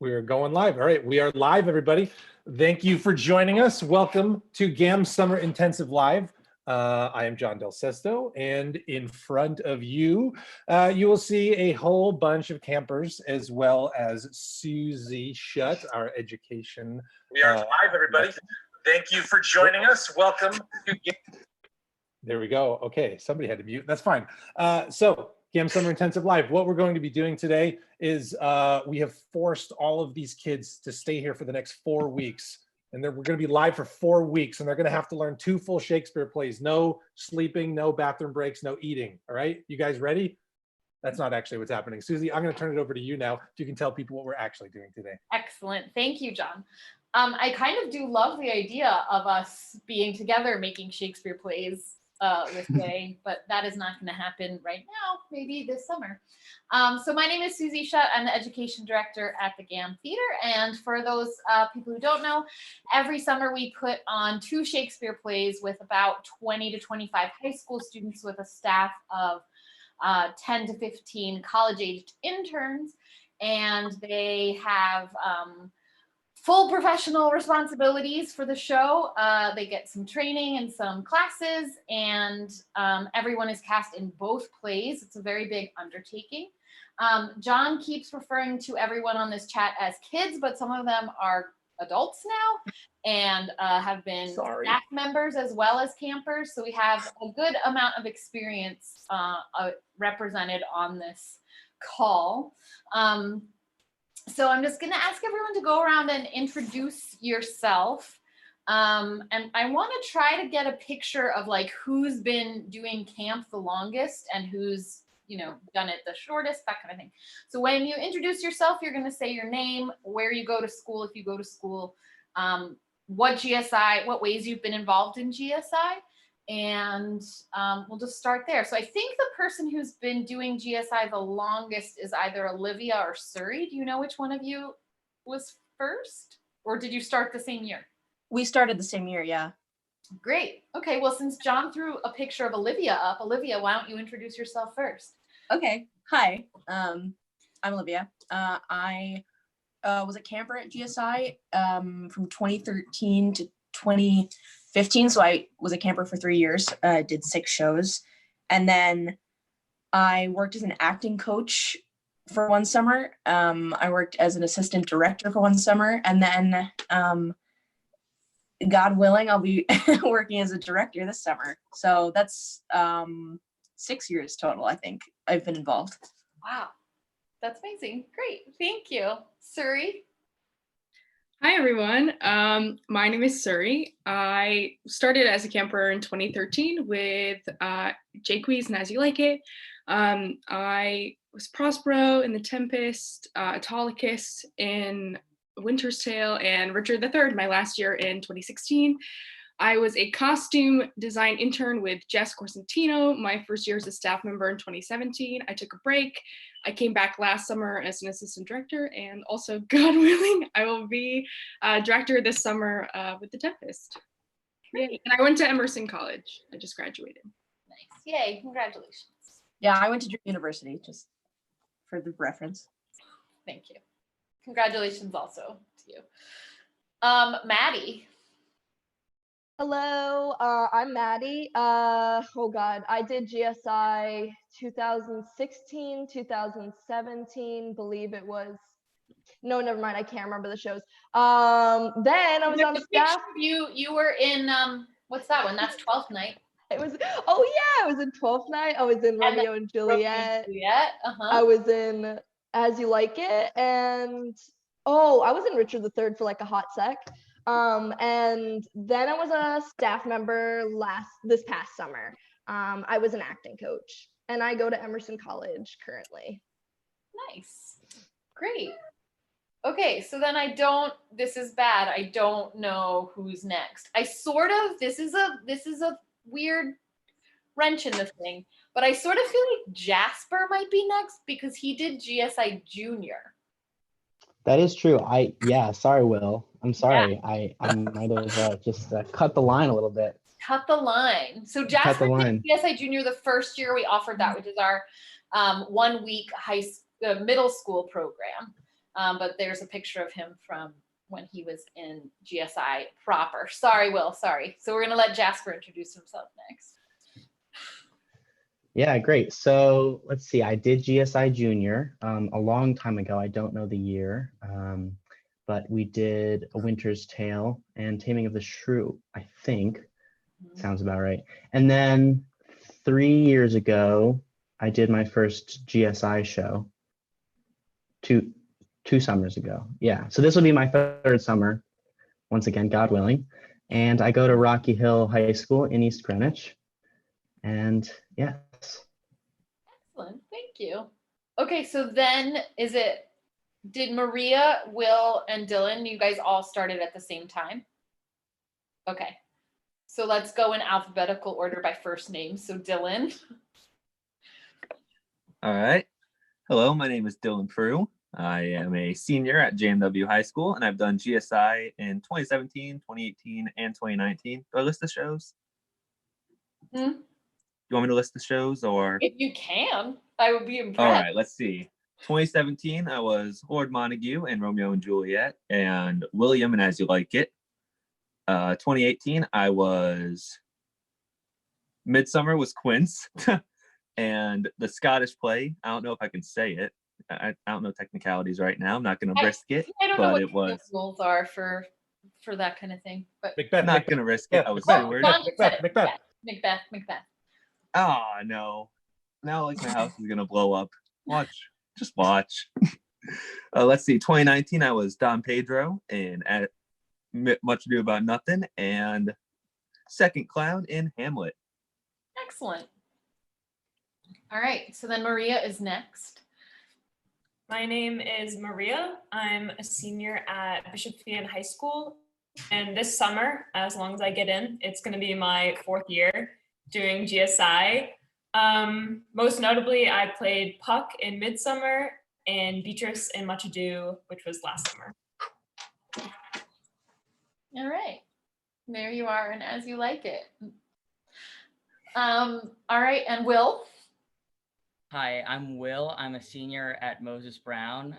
We're going live. All right, we are live, everybody. Thank you for joining us. Welcome to Gamm Summer Intensive Live. I am John Del Sesto, and in front of you, you will see a whole bunch of campers, as well as Susie Shutt, our education. We are live, everybody. Thank you for joining us. Welcome to There we go. Okay, somebody had to mute. That's fine. So, Gamm Summer Intensive Live. What we're going to be doing today is we have forced all of these kids to stay here for the next 4 weeks. And we're going to be live for 4 weeks, and they're going to have to learn 2 full Shakespeare plays. No sleeping, no bathroom breaks, no eating. All right, you guys ready? That's not actually what's happening. Susie, I'm going to turn it over to you now, if you can tell people what we're actually doing today. Excellent. Thank you, John. I kind of do love the idea of us being together making Shakespeare plays this way, but that is not going to happen right now, maybe this summer. So my name is Susie Shutt. I'm the education director at the Gamm Theater. And for those people who don't know, every summer we put on 2 Shakespeare plays with about 20 to 25 high school students with a staff of 10 to 15 college-aged interns. And they have full professional responsibilities for the show. They get some training and some classes, and everyone is cast in both plays. It's a very big undertaking. John keeps referring to everyone on this chat as kids, but some of them are adults now and have been staff members as well as campers. So we have a good amount of experience represented on this call. So I'm just going to ask everyone to go around and introduce yourself. And I want to try to get a picture of like who's been doing camp the longest and who's, done it the shortest, that kind of thing. So when you introduce yourself, you're going to say your name, where you go to school, if you go to school, what GSI, what ways you've been involved in GSI. And we'll just start there. So I think the person who's been doing GSI the longest is either Olivia or Surrey. Do you know which one of you was first? Or did you start the same year? We started the same year, yeah. Great. Okay, well, since John threw a picture of Olivia up, Olivia, why don't you introduce yourself first? Okay. Hi, I'm Olivia. I was a camper at GSI from 2013 to 2015, so I was a camper for 3 years. Did 6 shows, and then I worked as an acting coach for 1 summer. I worked as an assistant director for 1 summer, and then God willing, I'll be working as a director this summer. So that's 6 years total, I think I've been involved. Wow, that's amazing. Great, thank you. Surrey? Hi, everyone. My name is Surrey. I started as a camper in 2013 with Jquees and As You Like It. I was Prospero in The Tempest, Autolycus in Winter's Tale, and Richard III my last year in 2016. I was a costume design intern with Jess Corsentino my first year as a staff member in 2017. I took a break. I came back last summer as an assistant director, and also, God willing, I will be director this summer with The Tempest. Great. And I went to Emerson College. I just graduated. Nice. Yay, congratulations. Yeah, I went to Drew University, just for the reference. Thank you. Congratulations also to you. Maddie. Hello, I'm Maddie. Oh God, I did GSI 2016, 2017, believe it was. No, never mind. I can't remember the shows. Then I was on staff. You were in, what's that one? That's 12th Night. It was, oh yeah, I was in 12th Night. I was in Romeo and Juliet. I was in As You Like It. And, oh, I was in Richard III for like a hot sec. And then I was a staff member this past summer. I was an acting coach, and I go to Emerson College currently. Nice. Great. Okay, so then this is bad. I don't know who's next. This is a weird wrench in the thing, but I sort of feel like Jasper might be next because he did GSI Junior. That is true. Sorry, Will. I'm sorry. Yeah. I might have just cut the line a little bit. Cut the line. So Jasper did GSI Junior the first year we offered that, which is our 1 week middle school program. but there's a picture of him from when he was in GSI proper. Sorry, Will, sorry. So we're gonna let Jasper introduce himself next. Yeah, great. So let's see. I did GSI Junior a long time ago. I don't know the year, but we did A Winter's Tale and Taming of the Shrew, I think. Sounds about right. And then 3 years ago, I did my first GSI show. Two summers ago. Yeah. So this will be my third summer, once again, God willing. And I go to Rocky Hill High School in East Greenwich. And yes. Excellent, thank you. Okay, so then did Maria, Will, and Dylan, you guys all started at the same time? Okay, so let's go in alphabetical order by first name. So Dylan. All right. Hello, my name is Dylan Prue. I am a senior at JMW High School, and I've done GSI in 2017, 2018, and 2019. Do I list the shows? You want me to list the shows, or? If you can, I would be impressed. All right, let's see. 2017, I was Lord Montague in Romeo and Juliet, and William and As You Like It. 2018, I was Midsummer was Quince, and the Scottish play. I don't know if I can say it. I don't know technicalities right now. I'm not going to risk it, I don't know but what it was. The rules are for that kind of thing. But Macbeth. Not going to risk it. I was Seward. Macbeth. Oh no! Now like my house is gonna blow up. Just watch. Let's see. 2019, I was Don Pedro in Much Ado About Nothing, and Second Clown in Hamlet. Excellent. All right. So then Maria is next. My name is Maria. I'm a senior at Bishop Feian High School. And this summer, as long as I get in, it's going to be my 4th year doing GSI. Most notably, I played Puck in Midsummer and Beatrice in Much Ado, which was last summer. All right. There you are, and As You Like It. All right, and Will? Hi, I'm Will. I'm a senior at Moses Brown.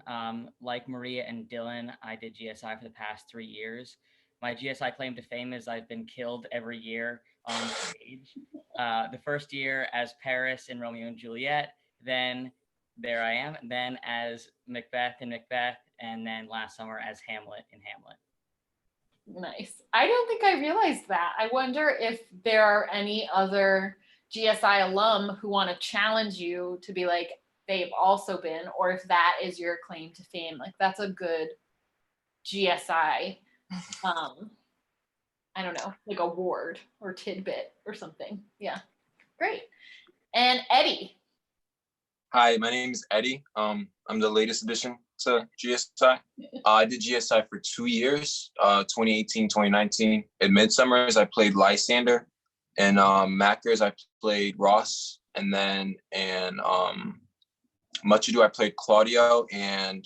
Like Maria and Dylan, I did GSI for the past 3 years. My GSI claim to fame is I've been killed every year on stage. The first year as Paris in Romeo and Juliet, then there I am, then as Macbeth in Macbeth, and then last summer as Hamlet in Hamlet. Nice. I don't think I realized that. I wonder if there are any other GSI alum who want to challenge you to be like, they've also been, or if that is your claim to fame. Like, that's a good GSI, I don't know, like award or tidbit or something. Yeah, great. And Eddie. Hi, my name is Eddie. I'm the latest addition to GSI. I did GSI for 2 years, 2018, 2019. In Midsummers, I played Lysander. In Mackers, I played Ross. And then in Much Ado, I played Claudio. And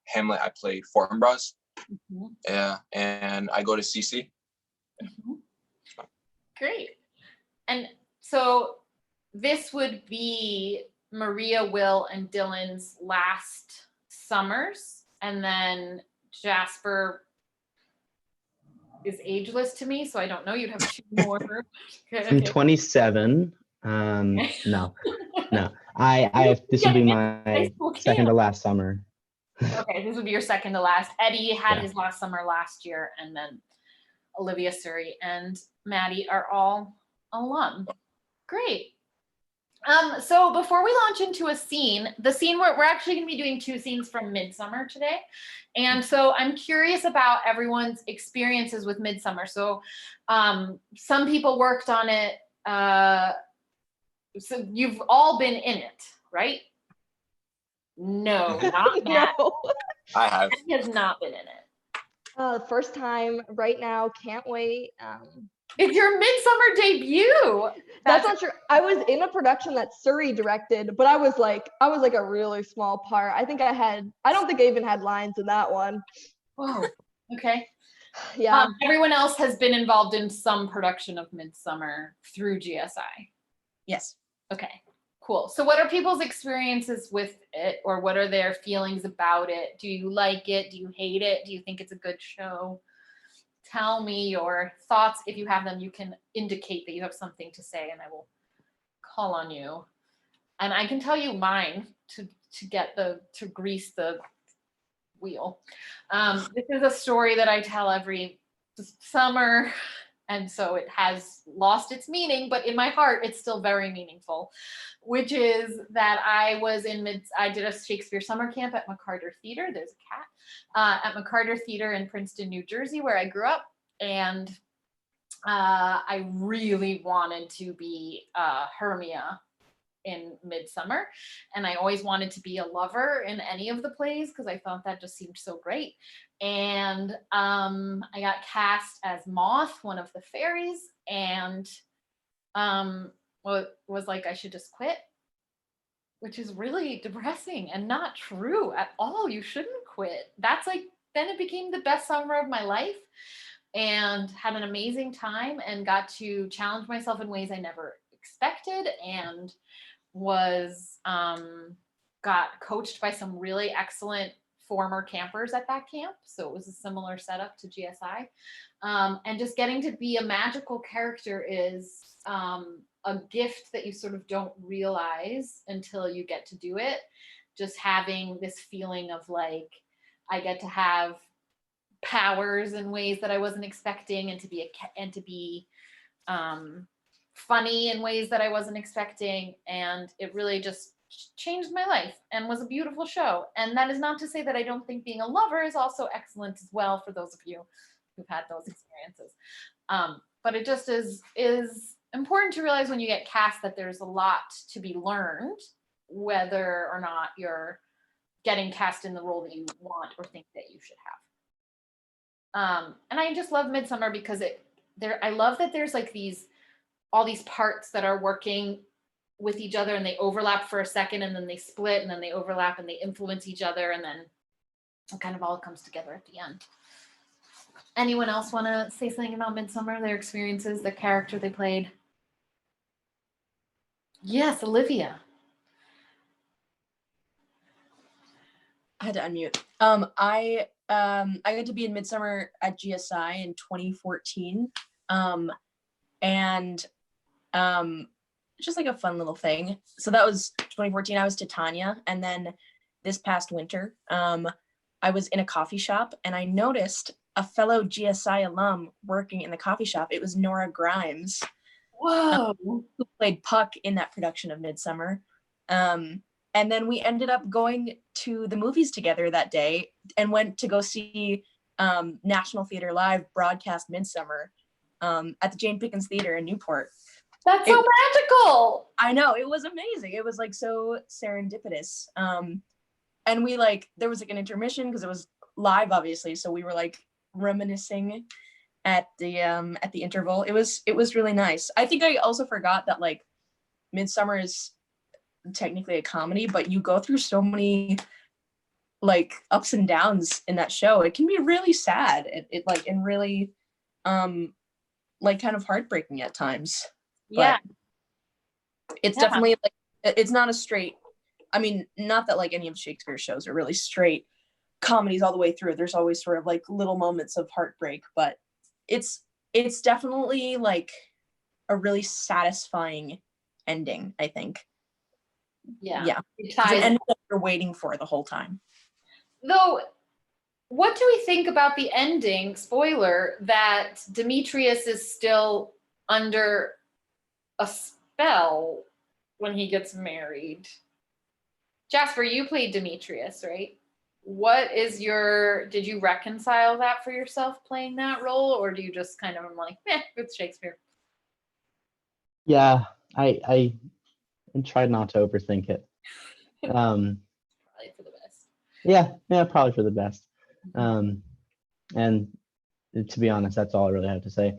Hamlet, I played Fortinbras. Mm-hmm. Yeah, and I go to CC. Mm-hmm. Great. And so this would be Maria, Will, and Dylan's last summers, and then Jasper is ageless to me, so I don't know. You'd have 2 more. I'm 27. No. This will be my second to last summer. Okay, this would be your second to last. Eddie had his last summer last year, and then Olivia, Surrey, and Maddie are all alum. Great. So before we launch into a scene, we're actually going to be doing 2 scenes from Midsummer today. And so I'm curious about everyone's experiences with Midsummer. So some people worked on it. So you've all been in it, right? No, not Matt. No. I have. He has not been in it. First time right now, can't wait. It's your Midsummer debut. That's not true. I was in a production that Surrey directed, but I was like a really small part. I don't think I even had lines in that one. Whoa. Okay. Yeah. Everyone else has been involved in some production of Midsummer through GSI. Yes. Okay, Cool. So what are people's experiences with it, or what are their feelings about it? Do you like it? Do you hate it? Do you think it's a good show? Tell me your thoughts. If you have them, you can indicate that you have something to say and I will call on you. And I can tell you mine to grease the wheel. This is a story that I tell every summer, and so it has lost its meaning, but in my heart, it's still very meaningful, which is that I did a Shakespeare summer camp at McCarter Theater. There's a cat at McCarter Theater in Princeton, New Jersey, where I grew up. And I really wanted to be Hermia in Midsummer, and I always wanted to be a lover in any of the plays because I thought that just seemed so great. And I got cast as Moth, one of the fairies, and was like, I should just quit, which is really depressing and not true at all. You shouldn't quit. That's like, then it became the best summer of my life, and had an amazing time and got to challenge myself in ways I never expected, and was got coached by some really excellent former campers at that camp. So it was a similar setup to GSI. And just getting to be a magical character is a gift that you sort of don't realize until you get to do it. Just having this feeling of like, I get to have powers in ways that I wasn't expecting, and to be funny in ways that I wasn't expecting. And it really just changed my life and was a beautiful show. And that is not to say that I don't think being a lover is also excellent as well, for those of you who've had those experiences. But it just is important to realize when you get cast that there's a lot to be learned, whether or not you're getting cast in the role that you want or think that you should have. And I just love Midsummer because I love that there's like all these parts that are working with each other, and they overlap for a second, and then they split, and then they overlap, and they influence each other, and then it kind of all comes together at the end. Anyone else want to say something about Midsummer, their experiences, the character they played? Yes, Olivia. I had to unmute. I got to be in Midsummer at GSI in 2014. And just like a fun little thing. So that was 2014. I was Titania. And then this past winter, I was in a coffee shop and I noticed a fellow GSI alum working in the coffee shop. It was Nora Grimes. Whoa. Who played Puck in that production of Midsummer. And then we ended up going to the movies together that day and went to go see National Theater Live broadcast Midsummer at the Jane Pickens Theater in Newport. That's so magical. I know, it was amazing. It was like so serendipitous. And we there was like an intermission because it was live, obviously. So we were like reminiscing at the interval. It was really nice. I think I also forgot that like Midsummer is technically a comedy, but you go through so many like ups and downs in that show. It can be really sad. It like, and really like kind of heartbreaking at times. Yeah. But it's definitely like, it's not a straight, I mean, not that like any of Shakespeare's shows are really straight comedies all the way through. There's always sort of like little moments of heartbreak, but it's definitely like a really satisfying ending, I think. Yeah. It's an ending that you're waiting for the whole time. Though, what do we think about the ending, spoiler, that Demetrius is still under a spell when he gets married? Jasper, you played Demetrius, right? Did you reconcile that for yourself playing that role, or do you just kind of like, it's Shakespeare? Yeah, I tried not to overthink it. Probably for the best. Yeah, probably for the best. And to be honest, that's all I really have to say.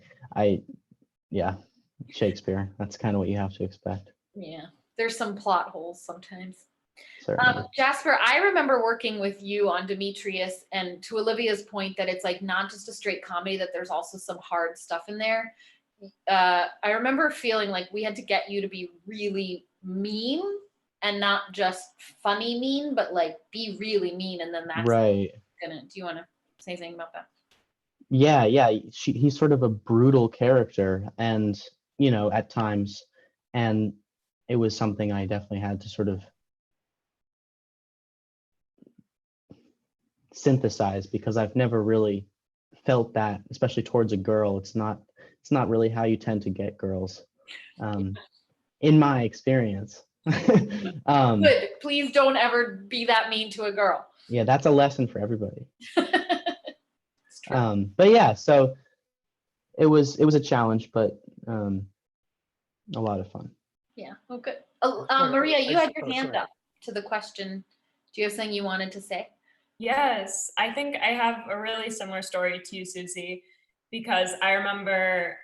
Shakespeare, that's kind of what you have to expect. Yeah, there's some plot holes sometimes. Certainly. Jasper, I remember working with you on Demetrius, and to Olivia's point that it's like not just a straight comedy, that there's also some hard stuff in there. I remember feeling like we had to get you to be really mean and not just funny mean, but like be really mean, and then that's Right. do you want to say something about that? Yeah, he's sort of a brutal character, and at times, and it was something I definitely had to sort of synthesize, because I've never really felt that, especially towards a girl. It's not really how you tend to get girls, in my experience. Good. Please don't ever be that mean to a girl. Yeah, that's a lesson for everybody. But yeah, so it was a challenge, but a lot of fun. Yeah. Oh, good. Maria, you had your hand up to the question. Do you have something you wanted to say? Yes, I think I have a really similar story to you, Susie, because I remember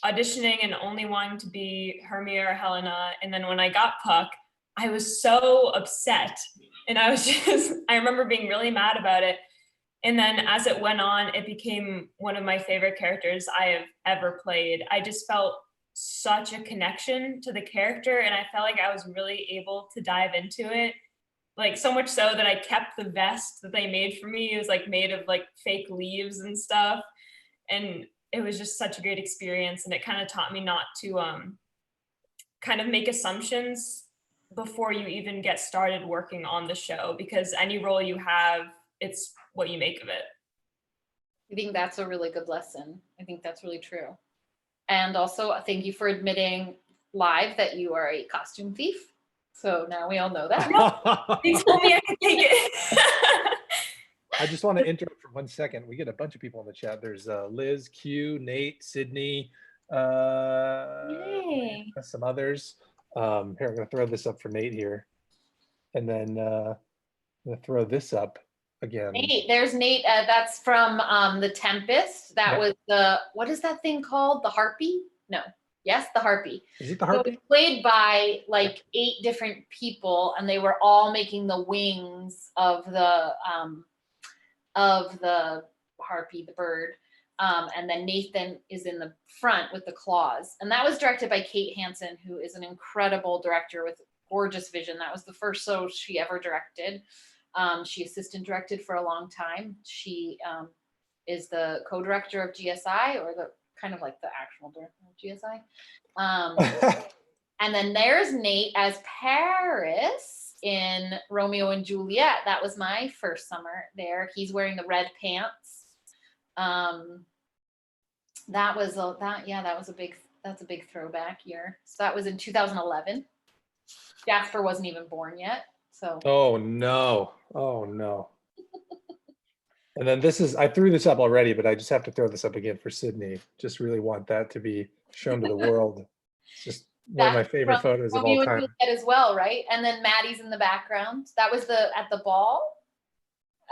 auditioning and only wanting to be Hermia or Helena. And then when I got Puck, I was so upset. And I remember being really mad about it. And then as it went on, it became one of my favorite characters I have ever played. I just felt such a connection to the character, and I felt like I was really able to dive into it. Like, so much so that I kept the vest that they made for me. It was like made of like fake leaves and stuff. And it was just such a great experience. And it kind of taught me not to kind of make assumptions before you even get started working on the show, because any role you have, it's what you make of it. I think that's a really good lesson. I think that's really true. And also, thank you for admitting live that you are a costume thief. So now we all know that. They told me I could take it. I just want to interrupt for 1 second. We get a bunch of people in the chat. There's Liz, Q, Nate, Sydney, some others. Here, I'm going to throw this up for Nate here. And then I'm going to throw this up again. Nate, there's Nate. That's from The Tempest. That was what is that thing called? The Harpy? No. Yes, the Harpy. Is it the Harpy? So it's played by like 8 different people, and they were all making the wings of the Harpy, the bird. And then Nathan is in the front with the claws. And that was directed by Kate Hansen, who is an incredible director with gorgeous vision. That was the first show she ever directed. She assistant directed for a long time. She is the co-director of GSI, or the kind of like the actual director of GSI. And then there's Nate as Paris in Romeo and Juliet. That was my first summer there. He's wearing the red pants. That's a big throwback year. So that was in 2011. Jasper wasn't even born yet. So. Oh no. And then I threw this up already, but I just have to throw this up again for Sydney. Just really want that to be shown to the world. It's just one of my favorite photos of all time. As well, right? And then Maddie's in the background. That was at the ball.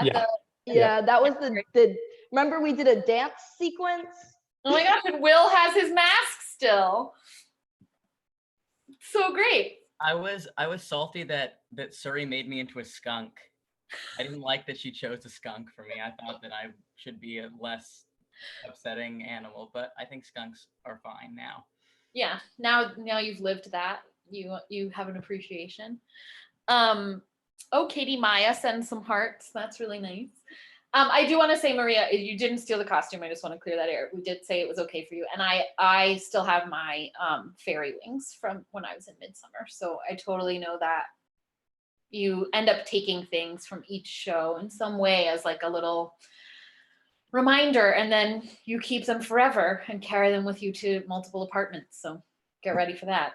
That was the. Remember we did a dance sequence? Oh my gosh! And Will has his mask still. So great. I was salty that Suri made me into a skunk. I didn't like that she chose a skunk for me. I thought that I should be a less upsetting animal, but I think skunks are fine now. Yeah, now you've lived that. You have an appreciation. Katie Maya sends some hearts. That's really nice. I do want to say, Maria, you didn't steal the costume. I just want to clear that air. We did say it was okay for you. And I still have my fairy wings from when I was in Midsummer. So I totally know that you end up taking things from each show in some way as like a little reminder, and then you keep them forever and carry them with you to multiple apartments. So get ready for that.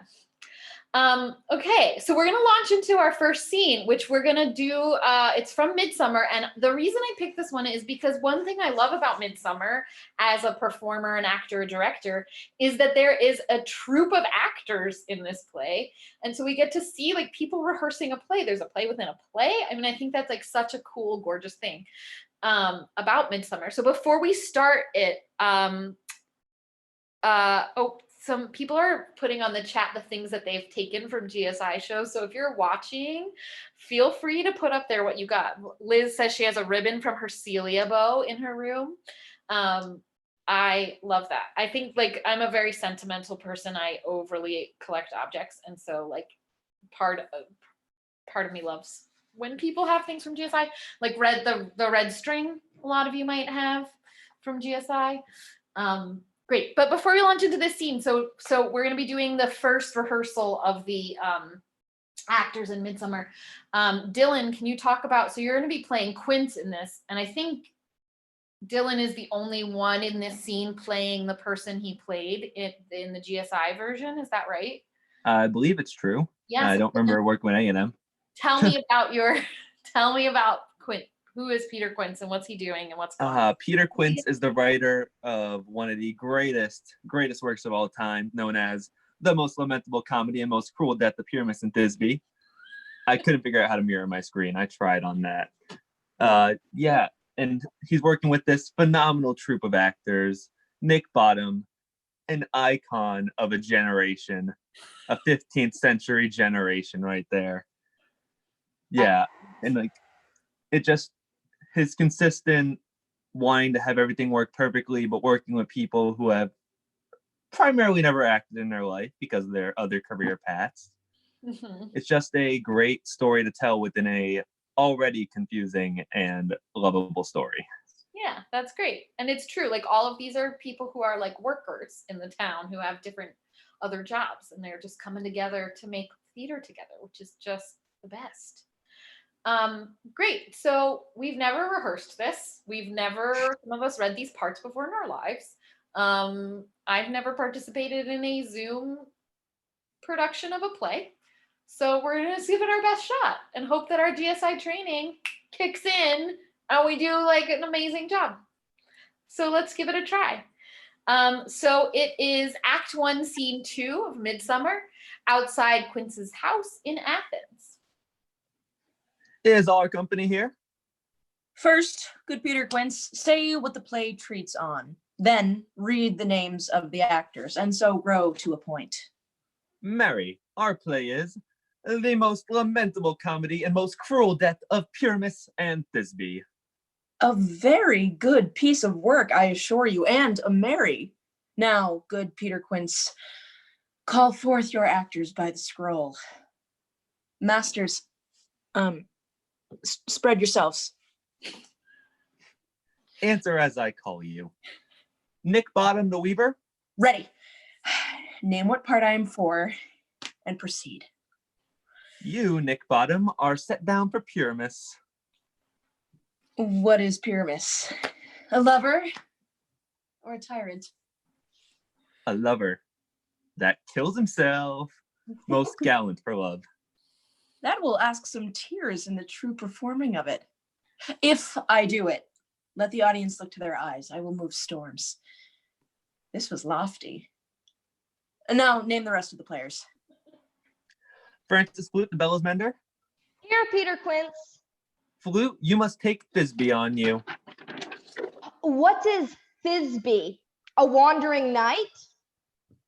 Okay, so we're gonna launch into our first scene, which we're gonna do, it's from Midsummer. And the reason I picked this one is because one thing I love about Midsummer as a performer, an actor, a director, is that there is a troupe of actors in this play. And so we get to see like people rehearsing a play. There's a play within a play. I mean, I think that's like such a cool, gorgeous thing about Midsummer. So before we start it, some people are putting on the chat the things that they've taken from GSI shows. So if you're watching, feel free to put up there what you got. Liz says she has a ribbon from her Celia bow in her room. I love that. I think like I'm a very sentimental person. I overly collect objects. And so like part of me loves when people have things from GSI, like the red string. A lot of you might have from GSI. Great, but before we launch into this scene, so we're going to be doing the first rehearsal of the actors in Midsummer. Dylan, can you talk about? So you're going to be playing Quince in this, and I think Dylan is the only one in this scene playing the person he played in the GSI version. Is that right? I believe it's true. Yes. I don't remember working with any of them. Tell me about Quince. Who is Peter Quince and what's he doing and what's going on? Peter Quince is the writer of one of the greatest works of all time, known as The Most Lamentable Comedy and Most Cruel Death of Pyramus and Thisbe. I couldn't figure out how to mirror my screen. I tried on that. Yeah, and he's working with this phenomenal troupe of actors. Nick Bottom, an icon of a generation, a 15th century generation right there. Yeah, and like it just his consistent wanting to have everything work perfectly, but working with people who have primarily never acted in their life because of their other career paths. Mm-hmm. It's just a great story to tell within a already confusing and lovable story. Yeah, that's great. And it's true. Like all of these are people who are like workers in the town who have different other jobs and they're just coming together to make theater together, which is just the best. Great. So we've never rehearsed this. Some of us read these parts before in our lives. I've never participated in a Zoom production of a play. So we're going to give it our best shot and hope that our GSI training kicks in and we do like an amazing job. So let's give it a try. So it is Act 1, Scene 2 of Midsummer outside Quince's house in Athens. Is our company here? First, good Peter Quince, say what the play treats on. Then read the names of the actors, and so grow to a point. Mary, our play is The Most Lamentable Comedy and Most Cruel Death of Pyramus and Thisbe. A very good piece of work, I assure you, and a merry. Now, good Peter Quince, call forth your actors by the scroll. Masters, spread yourselves. Answer as I call you. Nick Bottom the Weaver? Ready. Name what part I am for, and proceed. You, Nick Bottom, are set down for Pyramus. What is Pyramus? A lover or a tyrant? A lover that kills himself, most gallant for love. That will ask some tears in the true performing of it. If I do it, let the audience look to their eyes. I will move storms. This was lofty. And now name the rest of the players. Francis Flute, the bellows mender. Here, Peter Quince. Flute, you must take Thisbe on you. What is Thisbe? A wandering knight?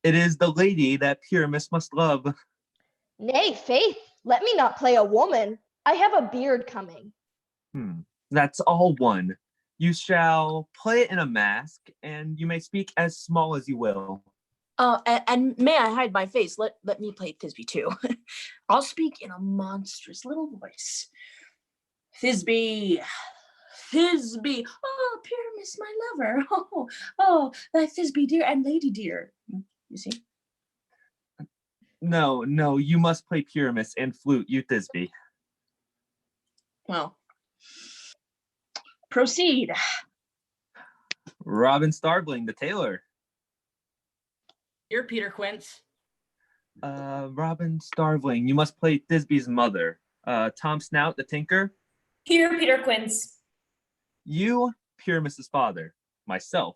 It is the lady that Pyramus must love. Nay, faith, let me not play a woman. I have a beard coming. That's all one. You shall play it in a mask, and you may speak as small as you will. And may I hide my face? Let me play Thisbe too. I'll speak in a monstrous little voice. Thisbe, Thisbe, oh, Pyramus, my lover. Oh, thy Thisbe dear and lady dear. You see? No, you must play Pyramus and Flute, you Thisbe. Well, proceed. Robin Starveling, the tailor. You're Peter Quince. Robin Starveling, you must play Thisbe's mother. Tom Snout, the tinker. Here, Peter Quince. You, Pyramus's father. Myself,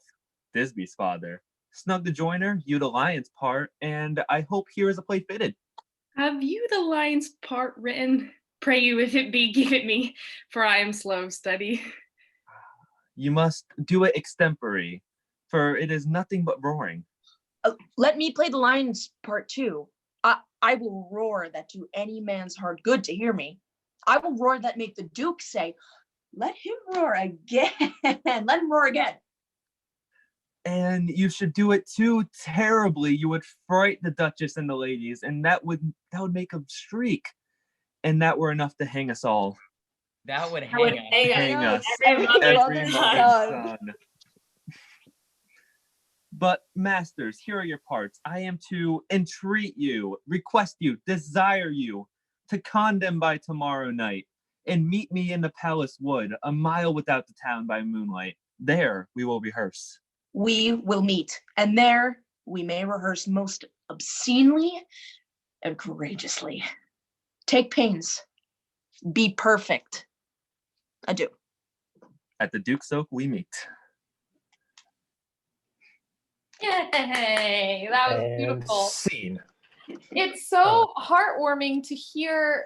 Thisbe's father. Snug the joiner, you the lion's part, and I hope here is a play fitted. Have you the lion's part written? Pray you, if it be, give it me, for I am slow of study. You must do it extempore, for it is nothing but roaring. Let me play the lion's part too. I will roar that do any man's heart good to hear me. I will roar that make the Duke say, let him roar again. Let him roar again. And you should do it too terribly. You would fright the Duchess and the ladies, and that would make a streak. And that were enough to hang us all. That would I would hang us. hang us. Every Mother's mother's son. son. But masters, here are your parts. I am to entreat you, request you, desire you to condemn by tomorrow night, and meet me in the palace wood, a mile without the town by moonlight. There we will rehearse. We will meet, and there we may rehearse most obscenely and courageously. Take pains. Be perfect. Adieu. At the Duke's Oak we meet. Yay! That was And beautiful. scene. It's so heartwarming to hear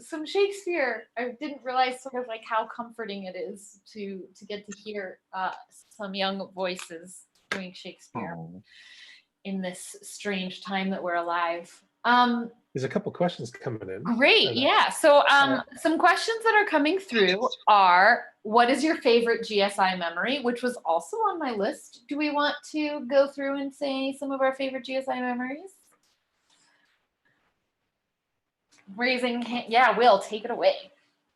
some Shakespeare. I didn't realize sort of like how comforting it is to get to hear some young voices doing Shakespeare in this strange time that we're alive. There's a couple questions coming in. Great, yeah. So some questions that are coming through are, what is your favorite GSI memory? Which was also on my list. Do we want to go through and say some of our favorite GSI memories? Raising hand. Yeah, Will, take it away.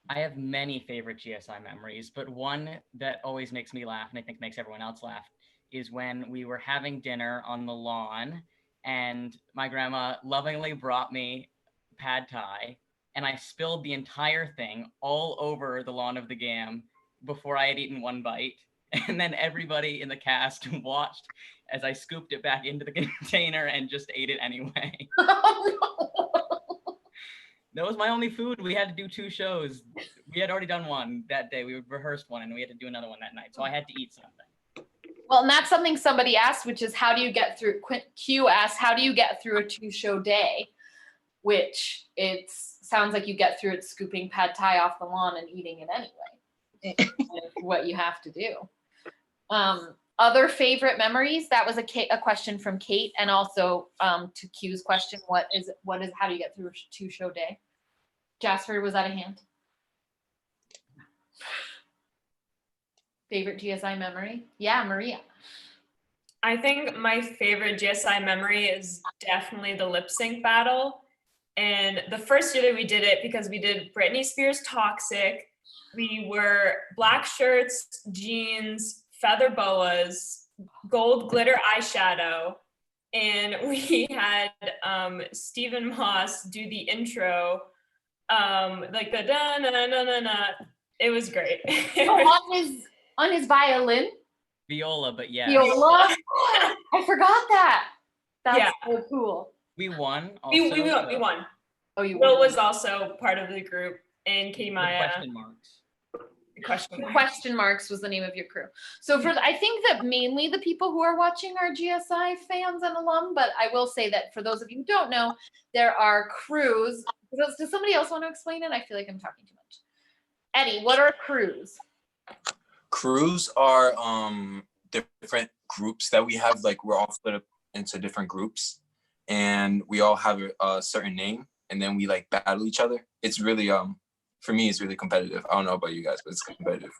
I have many favorite GSI memories, but one that always makes me laugh, and I think makes everyone else laugh, is when we were having dinner on the lawn, and my grandma lovingly brought me pad thai, and I spilled the entire thing all over the lawn of the Gamm before I had eaten one bite. And then everybody in the cast watched as I scooped it back into the container and just ate it anyway. That was my only food. We had to do 2 shows. We had already done one that day. We rehearsed one, and we had to do another one that night. So I had to eat something. Well, and that's something somebody asked, which is how do you get through, Q asked, how do you get through a 2-show day? Which it sounds like you get through it scooping pad thai off the lawn and eating it anyway. What you have to do. Other favorite memories? That was a question from Kate, and also to Q's question, how do you get through a 2-show day? Jasper, was that a hand? Favorite GSI memory? Yeah, Maria. I think my favorite GSI memory is definitely the lip sync battle. And the first year that we did it, because we did Britney Spears Toxic, we were black shirts, jeans, feather boas, gold glitter eyeshadow, and we had Stephen Moss do the intro, like the da na na na na. It was great. On his violin. Viola, but yeah. Viola. I forgot that. That's so cool. We won. Also, we won. Oh, you Will was also part of the group, and Katie Maya. Question marks. Question marks was the name of your crew. So I think that mainly the people who are watching are GSI fans and alum, but I will say that for those of you who don't know, there are crews. Does somebody else want to explain it? I feel like I'm talking too much. Eddie, what are crews? Crews are different groups that we have. Like, we're all split up into different groups, and we all have a certain name, and then we like battle each other. It's really for me, it's really competitive. I don't know about you guys, but it's competitive.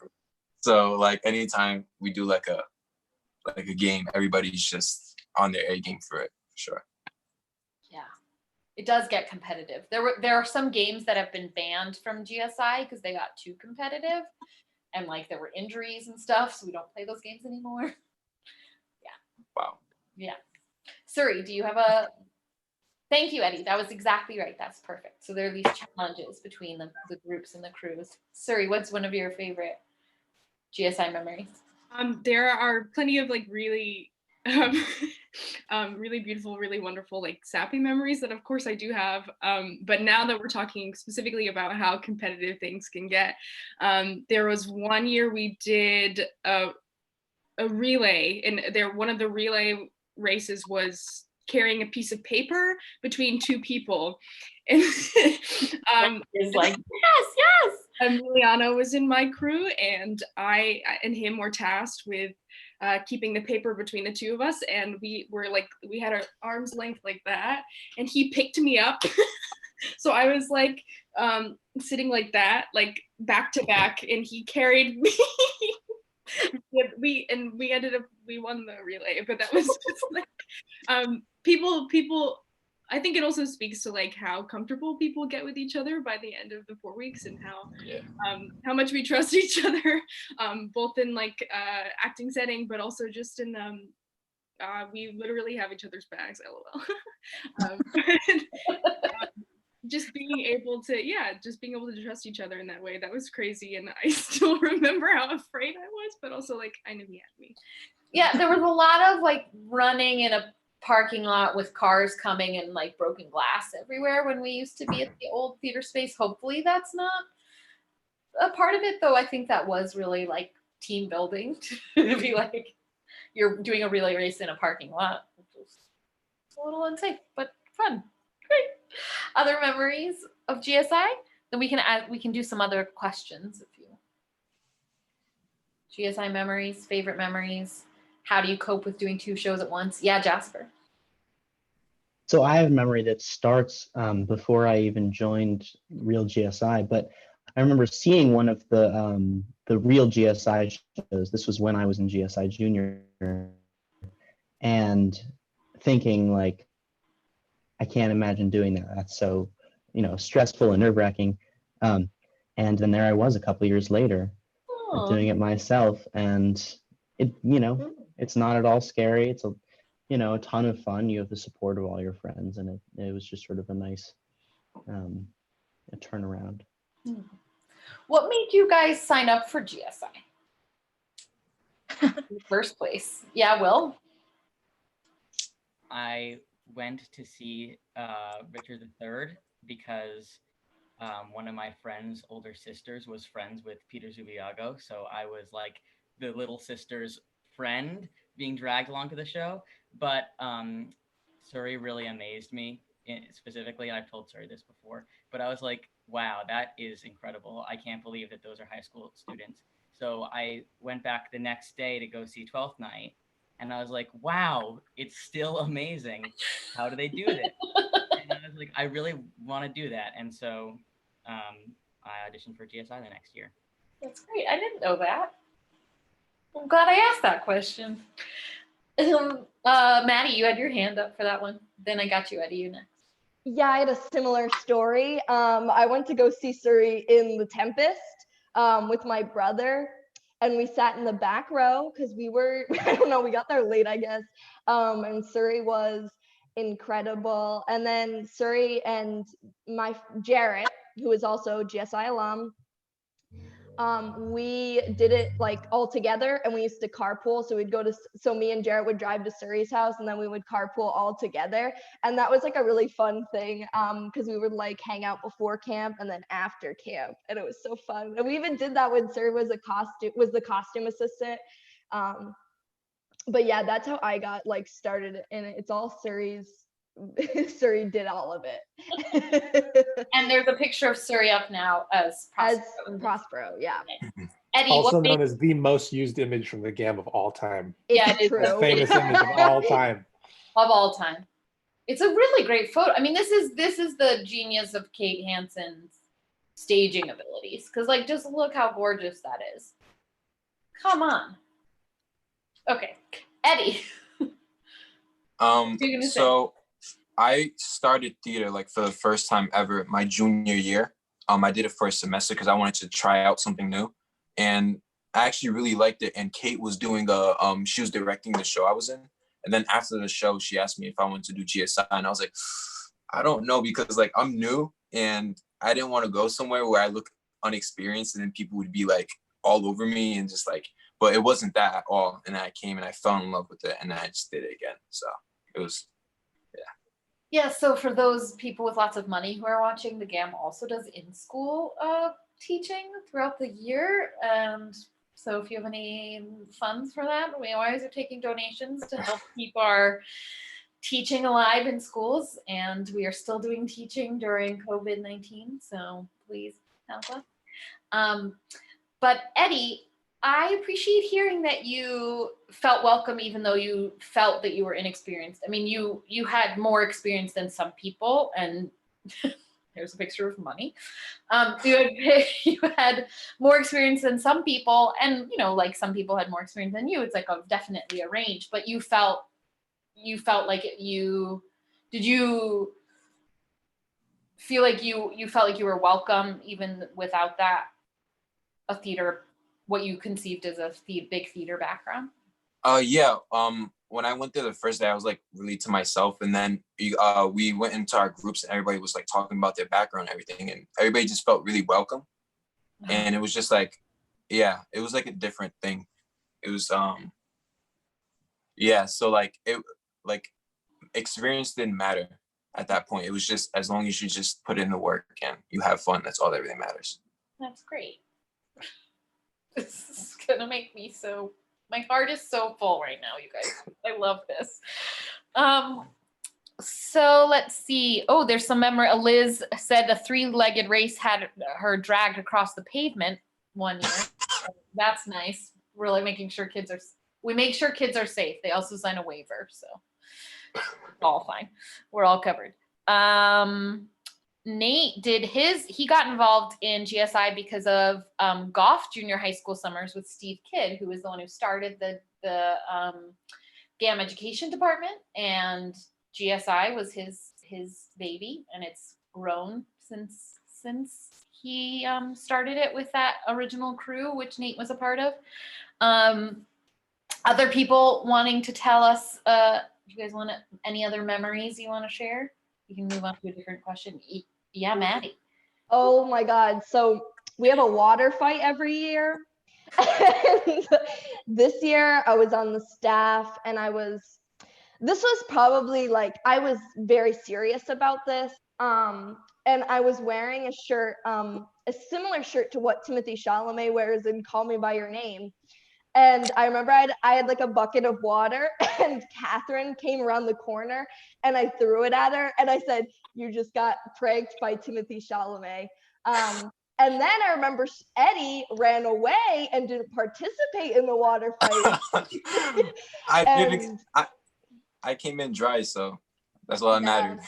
So like anytime we do like a game, everybody's just on their A game for it, for sure. Yeah, it does get competitive. There are some games that have been banned from GSI because they got too competitive, and like there were injuries and stuff, so we don't play those games anymore. Yeah. Wow. Yeah. Suri, do you have a? Thank you, Eddie. That was exactly right. That's perfect. So there are these challenges between the groups and the crews. Suri, what's one of your favorite GSI memories? There are plenty of like really, really beautiful, really wonderful, like sappy memories that of course I do have. But now that we're talking specifically about how competitive things can get, there was one year we did a relay, and one of the relay races was carrying a piece of paper between 2 people. And is like, yes. Emiliano was in my crew, and I and him were tasked with keeping the paper between the 2 of us, and we had our arms length like that, and he picked me up. So I was like sitting like that, like back to back, and he carried me Yeah, we won the relay, but that was just like people. I think it also speaks to like how comfortable people get with each other by the end of the 4 weeks, and how much we trust each other, both in like acting setting, but also just in we literally have each other's bags, lol. Just being able to trust each other in that way, that was crazy, and I still remember how afraid I was, but also like I knew he had me. Yeah, there was a lot of like running in a parking lot with cars coming and like broken glass everywhere when we used to be at the old theater space. Hopefully that's not a part of it, though. I think that was really like team building to be like you're doing a relay race in a parking lot, which was a little unsafe, but fun. Great. Other memories of GSI? Then we can do some other questions if you. GSI memories, favorite memories. How do you cope with doing 2 shows at once? Yeah, Jasper. So I have a memory that starts before I even joined real GSI, but I remember seeing one of the real GSI shows. This was when I was in GSI Junior, and thinking like, I can't imagine doing that. That's so, stressful and nerve-wracking. And then there I was a couple years later, doing it myself, and it, it's not at all scary. It's a ton of fun. You have the support of all your friends, and it was just sort of a nice a turnaround. What made you guys sign up for GSI in the first place? Yeah, Will? I went to see Richard III because one of my friend's older sisters was friends with Peter Zubiago, so I was like the little sister's friend being dragged along to the show. But Suri really amazed me specifically, and I've told Suri this before, but I was like, wow, that is incredible. I can't believe that those are high school students. So I went back the next day to go see 12th Night, and I was like, wow, it's still amazing. How do they do this? And I was like, I really want to do that. And so I auditioned for GSI the next year. That's great. I didn't know that. I'm glad I asked that question. Maddie, you had your hand up for that one. Then I got you, Eddie. You next. Yeah, I had a similar story. I went to go see Suri in The Tempest with my brother, and we sat in the back row because we were, I don't know, we got there late, I guess. And Suri was incredible. And then Suri and my Jarrett, who is also GSI alum, we did it like all together, and we used to carpool. So me and Jarrett would drive to Suri's house, and then we would carpool all together. And that was like a really fun thing because we would like hang out before camp and then after camp, and it was so fun. And we even did that when Suri was the costume assistant. But yeah, that's how I got like started, and it's all Suri's. Suri did all of it. And there's a picture of Suri up now as Prospero, yeah. Eddie, also known as the most used image from the Gamm of all time. Yeah, it is true. Famous image of all time. Of all time. It's a really great photo. I mean, this is the genius of Kate Hanson's staging abilities. Because like, just look how gorgeous that is. Come on. Okay, Eddie. So I started theater like for the first time ever my junior year. I did it for a semester because I wanted to try out something new, and I actually really liked it. And Kate was doing she was directing the show I was in, and then after the show, she asked me if I wanted to do GSI, and I was like, I don't know, because like I'm new and I didn't want to go somewhere where I look unexperienced, and then people would be like all over me and just like. But it wasn't that at all, and I came and I fell in love with it, and I just did it again. So it was. Yeah, so for those people with lots of money who are watching, the Gamm also does in-school teaching throughout the year. And so if you have any funds for that, we always are taking donations to help keep our teaching alive in schools. And we are still doing teaching during COVID-19, so please help us. But Eddie, I appreciate hearing that you felt welcome, even though you felt that you were inexperienced. I mean, you had more experience than some people, and Here's a picture of money. You had more experience than some people, and like some people had more experience than you. It's like definitely a range, but you felt like did you feel like you felt like you were welcome even without that what you conceived as a big theater background? Yeah. When I went there the first day, I was like really to myself, and then we went into our groups, and everybody was like talking about their background and everything, and everybody just felt really welcome. And it was just like, yeah, it was like a different thing. It was yeah, so like experience didn't matter at that point. It was just as long as you just put in the work and you have fun, that's all that really matters. That's great. This is gonna make me my heart is so full right now, you guys. I love this. So let's see. Oh, there's some memory. Liz said the 3-legged race had her dragged across the pavement one year. That's nice. Really making sure we make sure kids are safe. They also sign a waiver, so it's all fine. We're all covered. Nate he got involved in GSI because of Goff Junior High School Summers with Steve Kidd, who was the one who started the Gamm Education Department, and GSI was his baby, and it's grown since he started it with that original crew, which Nate was a part of. Other people wanting to tell us, you guys want any other memories you want to share? You can move on to a different question. Yeah, Maddie. Oh my God. So we have a water fight every year. And this year I was on the staff, and this was probably like, I was very serious about this. And I was wearing a shirt, a similar shirt to what Timothée Chalamet wears in Call Me By Your Name. And I remember I had like a bucket of water, and Catherine came around the corner, and I threw it at her, and I said, "You just got pranked by Timothée Chalamet." And then I remember Eddie ran away and didn't participate in the water fight. I came in dry, so that's all that mattered.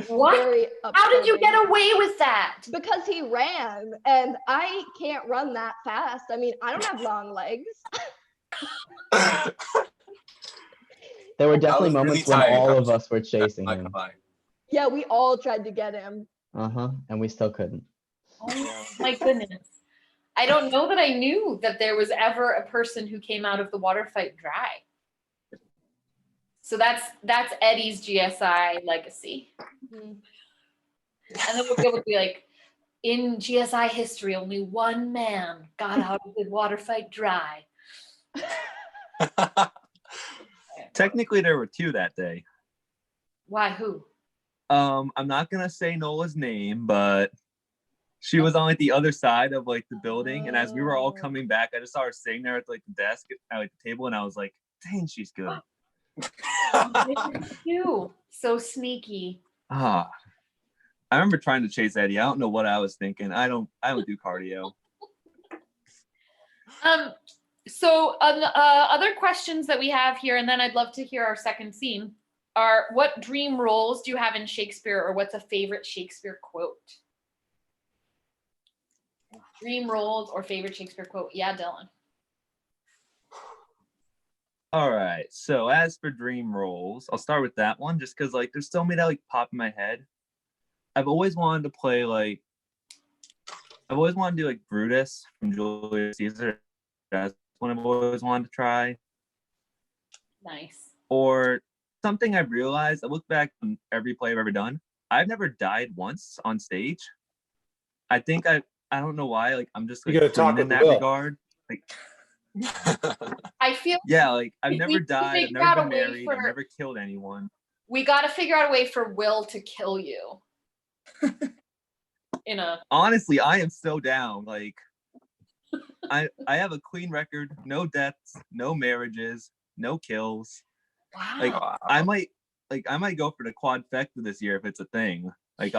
What? How did you get away with that? Because he ran, and I can't run that fast. I mean, I don't have long legs. There were definitely moments when all of us were chasing him. Yeah, we all tried to get him. And we still couldn't. Oh my goodness. I don't know that I knew that there was ever a person who came out of the water fight dry. So that's Eddie's GSI legacy. Mm-hmm. And then we'll be able to be like, in GSI history, only one man got out of the water fight dry. Technically, there were 2 that day. Why? Who? I'm not gonna say Nola's name, but she was on like the other side of like the building, and as we were all coming back, I just saw her sitting there at like the desk at like the table, and I was like, "Dang, she's good." You so sneaky. I remember trying to chase Eddie. I don't know what I was thinking. I don't do cardio. So other questions that we have here, and then I'd love to hear our second scene, are what dream roles do you have in Shakespeare, or what's a favorite Shakespeare quote? Dream roles or favorite Shakespeare quote? Yeah, Dylan. All right. So as for dream roles, I'll start with that one just because like there's so many that like pop in my head. I've always wanted to play do like Brutus from Julius Caesar. That's one I've always wanted to try. Nice. Or something I've realized, I look back on every play I've ever done. I've never died once on stage. I think I don't know why. Like I'm just like clean in that regard. Like I feel like I've never died, I've never been married, I've never killed anyone. We got to figure out a way for Will to kill you. Honestly, I am so down. Like I have a clean record, no deaths, no marriages, no kills. Wow. Like I might go for the quadfecta this year if it's a thing. Like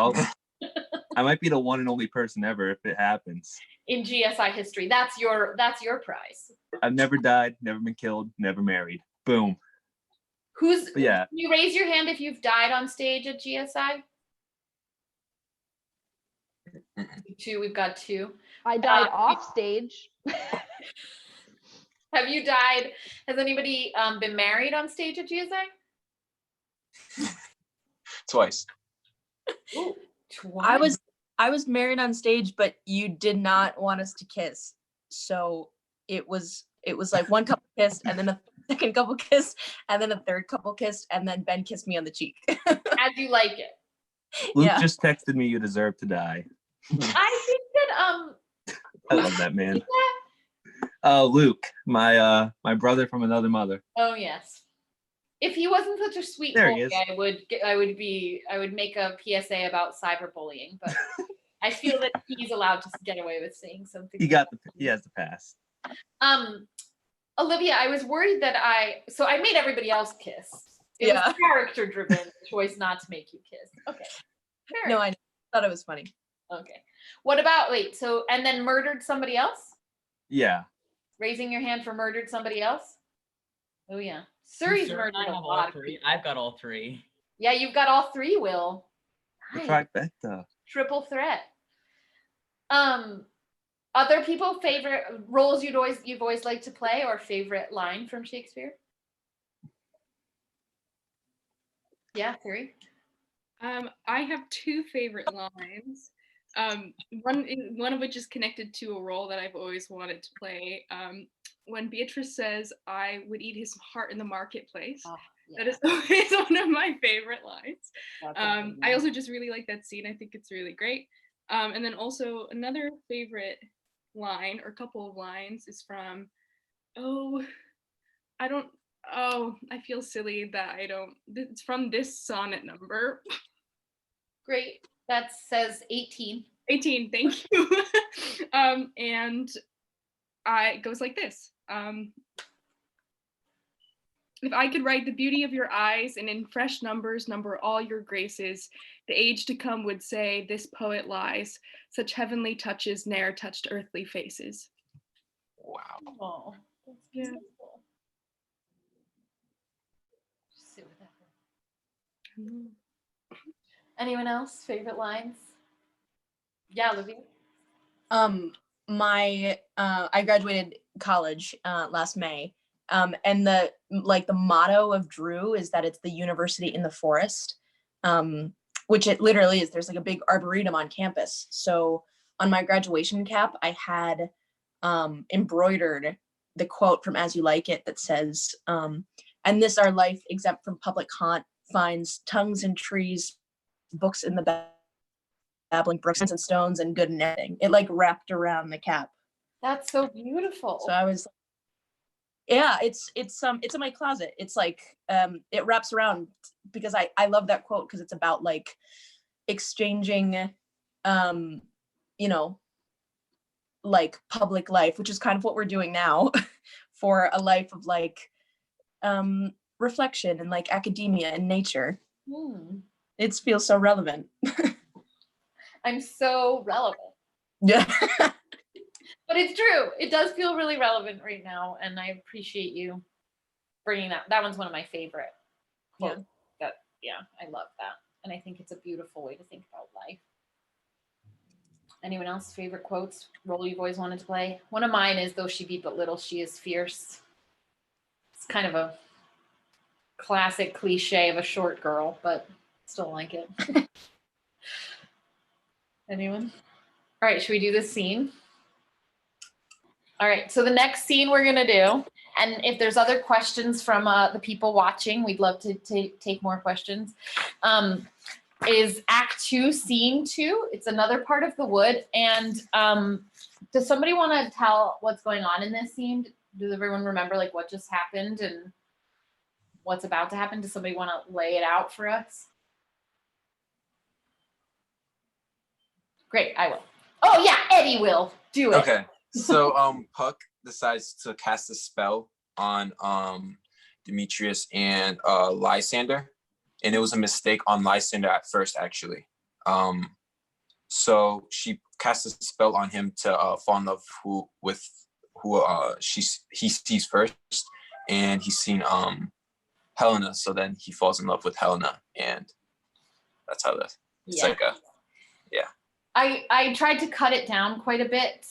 I might be the one and only person ever if it happens. In GSI history, that's your prize. I've never died, never been killed, never married. Boom. Can you raise your hand if you've died on stage at GSI? Two, we've got two. I died off stage. Have you died? Has anybody been married on stage at GSI? Twice. Ooh, twice. I was married on stage, but you did not want us to kiss. So it was like one couple kissed, and then a second couple kissed, and then a third couple kissed, and then Ben kissed me on the cheek. As you like it. Luke just texted me, "You deserve to die." I think that I love that man. Luke, my brother from another mother. Oh yes. If he wasn't such a sweet There boy, he is. I would make a PSA about cyberbullying, but I feel that he's allowed to get away with saying something. He has the pass. Olivia, I was worried that I made everybody else kiss. It was character driven choice not to make you kiss. Okay. Fair No, enough. I thought it was funny. Okay. What about and then murdered somebody else? Yeah. Raising your hand for murdered somebody else? Oh yeah. Surrey's murdered a lot of people. I've got all three. Yeah, you've got all three, Will. Nice. Trifecta. Triple threat. Other people favorite roles you've always liked to play, or favorite line from Shakespeare? Yeah, Surrey. I have two favorite lines. One of which is connected to a role that I've always wanted to play. When Beatrice says, "I would eat his heart in the marketplace," that is always one of my favorite lines. I also just really like that scene. I think it's really great. And then also another favorite line, or couple of lines, is from, I feel silly that I don't, it's from this sonnet number. Great. That says 18. 18, thank you. And it goes like this. If I could write the beauty of your eyes and in fresh numbers number all your graces, the age to come would say, this poet lies, such heavenly touches ne'er touched earthly faces. Wow. Oh, that's beautiful. Just sit with that. Anyone else? Favorite lines? Yeah, Olivia. I graduated college last May. And the motto of Drew is that it's the university in the forest, which it literally is. There's like a big arboretum on campus. So on my graduation cap, I had embroidered the quote from As You Like It that says, and this our life exempt from public haunt finds tongues in trees, books in the babbling brooks and stones, and good netting. It like wrapped around the cap. That's so beautiful. So I was, yeah, it's in my closet. It's like it wraps around because I love that quote because it's about like exchanging like public life, which is kind of what we're doing now, for a life of like reflection and like academia and nature. It feels so relevant. I'm so relevant. Yeah. But it's true. It does feel really relevant right now, and I appreciate you bringing that. That one's one of my favorite quotes. I love that, and I think it's a beautiful way to think about life. Anyone else favorite quotes? Role you've always wanted to play? One of mine is, "Though she be but little, she is fierce." It's kind of a classic cliche of a short girl, but still like it. Anyone? All right, should we do this scene? All right, so the next scene we're gonna do, and if there's other questions from the people watching, we'd love to take more questions, is Act 2, Scene 2. It's another part of the wood, and does somebody wanna tell what's going on in this scene? Does everyone remember like what just happened and what's about to happen? Does somebody wanna lay it out for us? Great, I will. Oh yeah, Eddie will. Do it. Okay. So Puck decides to cast a spell on Demetrius and Lysander, and it was a mistake on Lysander at first, actually. So she casts a spell on him to fall in love with who he sees first, and he's seen Helena. So then he falls in love with Helena, and that's how it's like a I tried to cut it down quite a bit.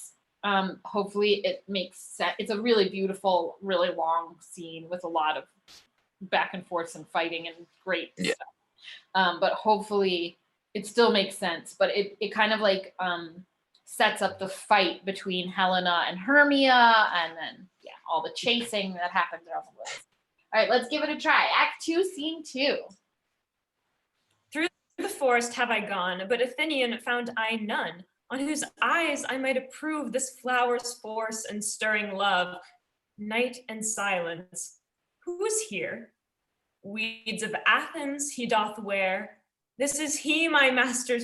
Hopefully it makes sense. It's a really beautiful, really long scene with a lot of back and forth and fighting and great stuff. But hopefully it still makes sense. But it kind of like sets up the fight between Helena and Hermia, and then all the chasing that happens around the woods. All right, let's give it a try. Act 2, Scene 2. Through the forest have I gone, but Athenian found I none, on whose eyes I might approve this flower's force and stirring love. Night and silence. Who is here? Weeds of Athens he doth wear. This is he, my master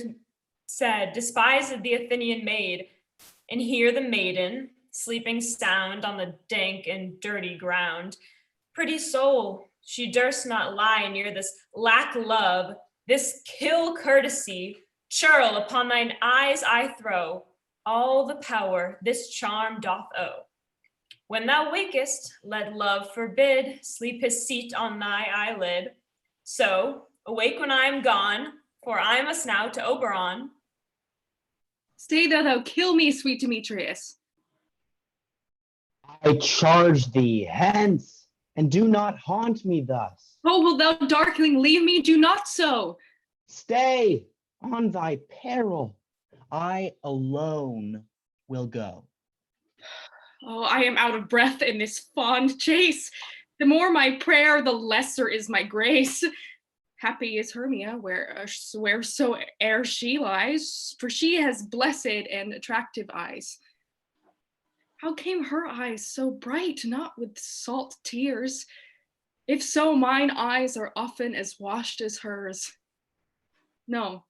said, despised the Athenian maid. And here the maiden, sleeping sound on the dank and dirty ground. Pretty soul, she durst not lie near this lack love, this kill courtesy. Churl, upon thine eyes I throw all the power this charm doth owe. When thou wakest, let love forbid sleep his seat on thy eyelid. So awake when I am gone, for I must now to Oberon. Stay thou kill me, sweet Demetrius. I charge thee, hence, and do not haunt me thus. Oh, will thou, darkling, leave me? Do not so. Stay on thy peril. I alone will go. Oh, I am out of breath in this fond chase. The more my prayer, the lesser is my grace. Happy is Hermia, wheresoe'er she lies, for she has blessed and attractive eyes. How came her eyes so bright, not with salt tears? If so, mine eyes are often as washed as hers. No,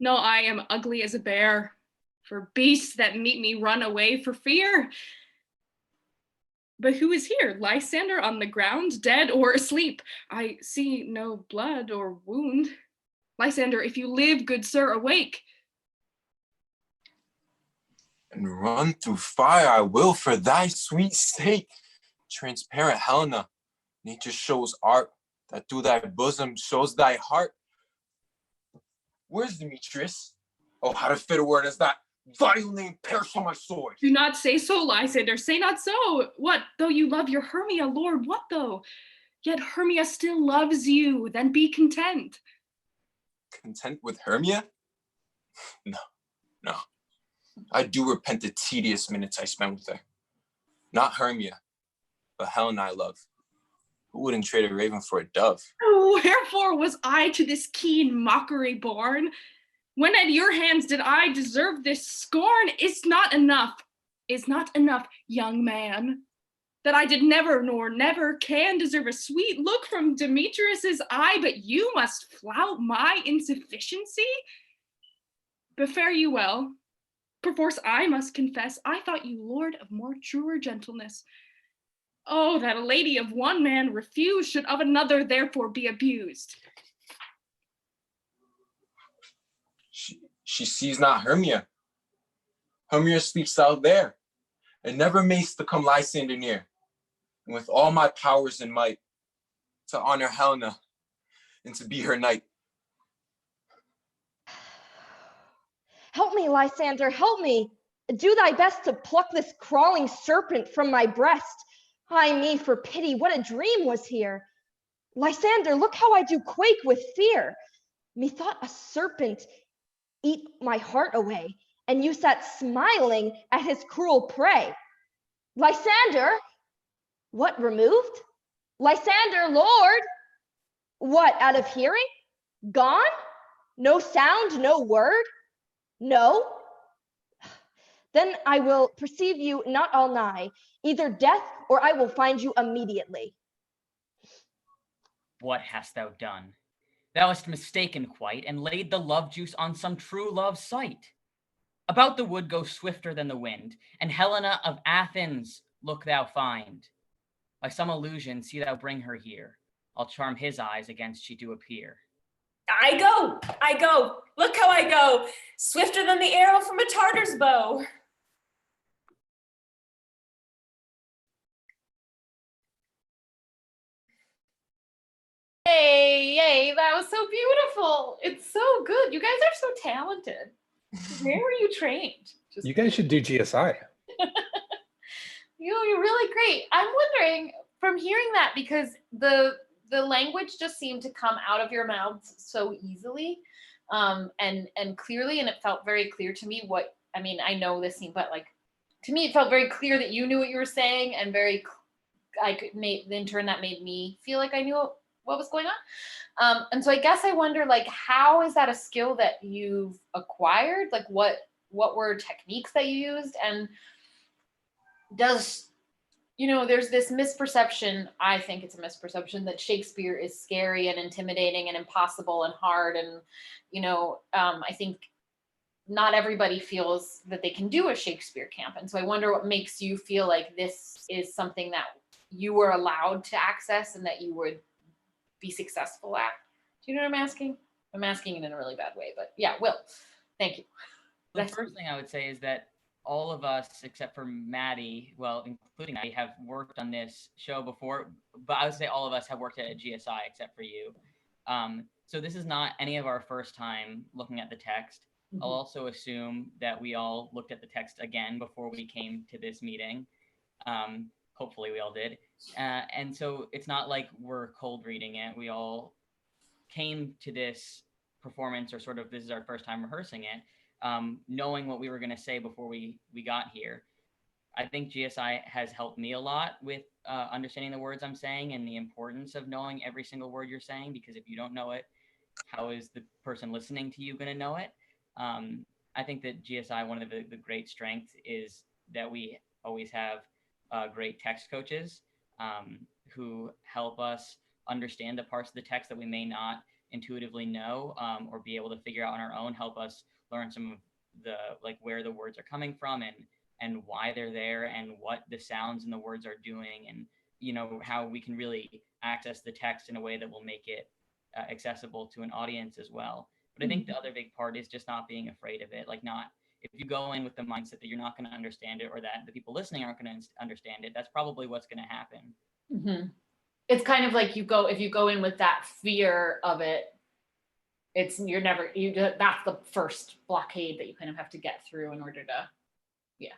I am ugly as a bear, for beasts that meet me run away for fear. But who is here? Lysander on the ground, dead or asleep? I see no blood or wound. Lysander, if you live, good sir, awake. And run through fire I will for thy sweet sake. Transparent Helena, nature shows art that through thy bosom shows thy heart. Where's Demetrius? Oh, how to fit a word as that vile name perish on my sword. Do not say so, Lysander, say not so. What, though you love your Hermia, Lord, what though? Yet Hermia still loves you, then be content. Content with Hermia? No. I do repent the tedious minutes I spent with her. Not Hermia, but Helena I love. Who wouldn't trade a raven for a dove? Oh, wherefore was I to this keen mockery born? When at your hands did I deserve this scorn? Is not enough, young man, that I did never nor never can deserve a sweet look from Demetrius's eye, but you must flout my insufficiency? But fare you well. Perforce I must confess, I thought you lord of more truer gentleness. Oh, that a lady of one man refused should of another therefore be abused. She sees not Hermia. Hermia sleeps out there, and never mayst to come Lysander near. And with all my powers and might, to honor Helena and to be her knight. Help me, Lysander, help me. Do thy best to pluck this crawling serpent from my breast. Ay me, for pity, what a dream was here. Lysander, look how I do quake with fear. Methought a serpent eat my heart away, and you sat smiling at his cruel prey. Lysander, what, removed? Lysander, Lord, what, out of hearing? Gone? No sound, no word? No? Then I will perceive you not all nigh, either death or I will find you immediately. What hast thou done? Thou hast mistaken quite, and laid the love juice on some true love's sight. About the wood go swifter than the wind, and Helena of Athens look thou find. By some illusion see thou bring her here. I'll charm his eyes against she do appear. I go, look how I go, swifter than the arrow from a Tartar's bow. Yay, that was so beautiful. It's so good. You guys are so talented. Where were you trained? You guys should do GSI. You're really great. I'm wondering, from hearing that, because the language just seemed to come out of your mouths so easily, and clearly, and it felt very clear to me what, I mean, I know this scene, but like, to me, it felt very clear that you knew what you were saying, and in turn, that made me feel like I knew what was going on. And so I guess I wonder, like, how is that a skill that you've acquired? Like, what were techniques that you used? And there's this misperception, I think it's a misperception, that Shakespeare is scary and intimidating and impossible and hard. And, I think not everybody feels that they can do a Shakespeare camp. And so I wonder what makes you feel like this is something that you were allowed to access and that you would be successful at. Do you know what I'm asking? I'm asking it in a really bad way, but yeah, Will, thank you. The first thing I would say is that all of us, except for Maddie, well, including Maddie, have worked on this show before, but I would say all of us have worked at a GSI except for you. So this is not any of our first time looking at the text. I'll also assume that we all looked at the text again before we came to this meeting. Hopefully we all did. And so it's not like we're cold reading it. We all came to this performance, or sort of this is our first time rehearsing it, knowing what we were going to say before we got here. I think GSI has helped me a lot with understanding the words I'm saying and the importance of knowing every single word you're saying, because if you don't know it, how is the person listening to you going to know it? I think that GSI, one of the great strengths is that we always have great text coaches who help us understand the parts of the text that we may not intuitively know or be able to figure out on our own, help us learn some of the, like, where the words are coming from and why they're there and what the sounds and the words are doing, and how we can really access the text in a way that will make it accessible to an audience as well. But I think the other big part is just not being afraid of it. Like, not, if you go in with the mindset that you're not going to understand it, or that the people listening aren't going to understand it, that's probably what's going to happen. Mm-hmm. It's kind of like if you go in with that fear of it, that's the first blockade that you kind of have to get through in order to, yeah.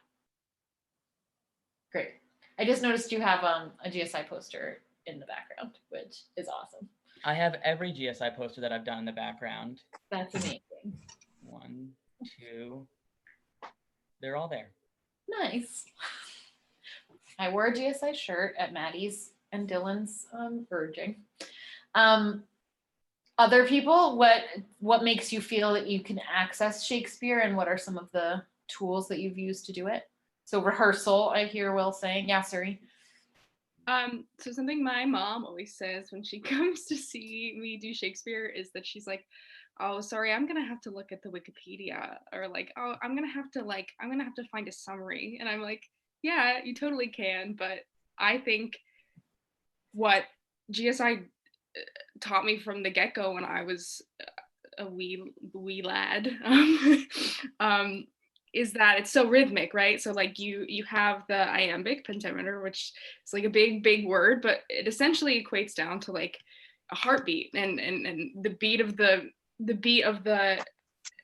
Great. I just noticed you have a GSI poster in the background, which is awesome. I have every GSI poster that I've done in the background. That's amazing. 1, 2, they're all there. Nice. I wore a GSI shirt at Maddie's and Dylan's urging. Other people, what makes you feel that you can access Shakespeare, and what are some of the tools that you've used to do it? So rehearsal, I hear Will saying. Yeah, Suri. So something my mom always says when she comes to see me do Shakespeare is that she's like, oh, sorry, I'm gonna have to look at the Wikipedia, or like, oh, I'm gonna have to find a summary. And I'm like, yeah, you totally can, but I think what GSI taught me from the get-go when I was a wee lad is that it's so rhythmic, right? So like you have the iambic pentameter, which is like a big word, but it essentially equates down to like a heartbeat, and the beat of the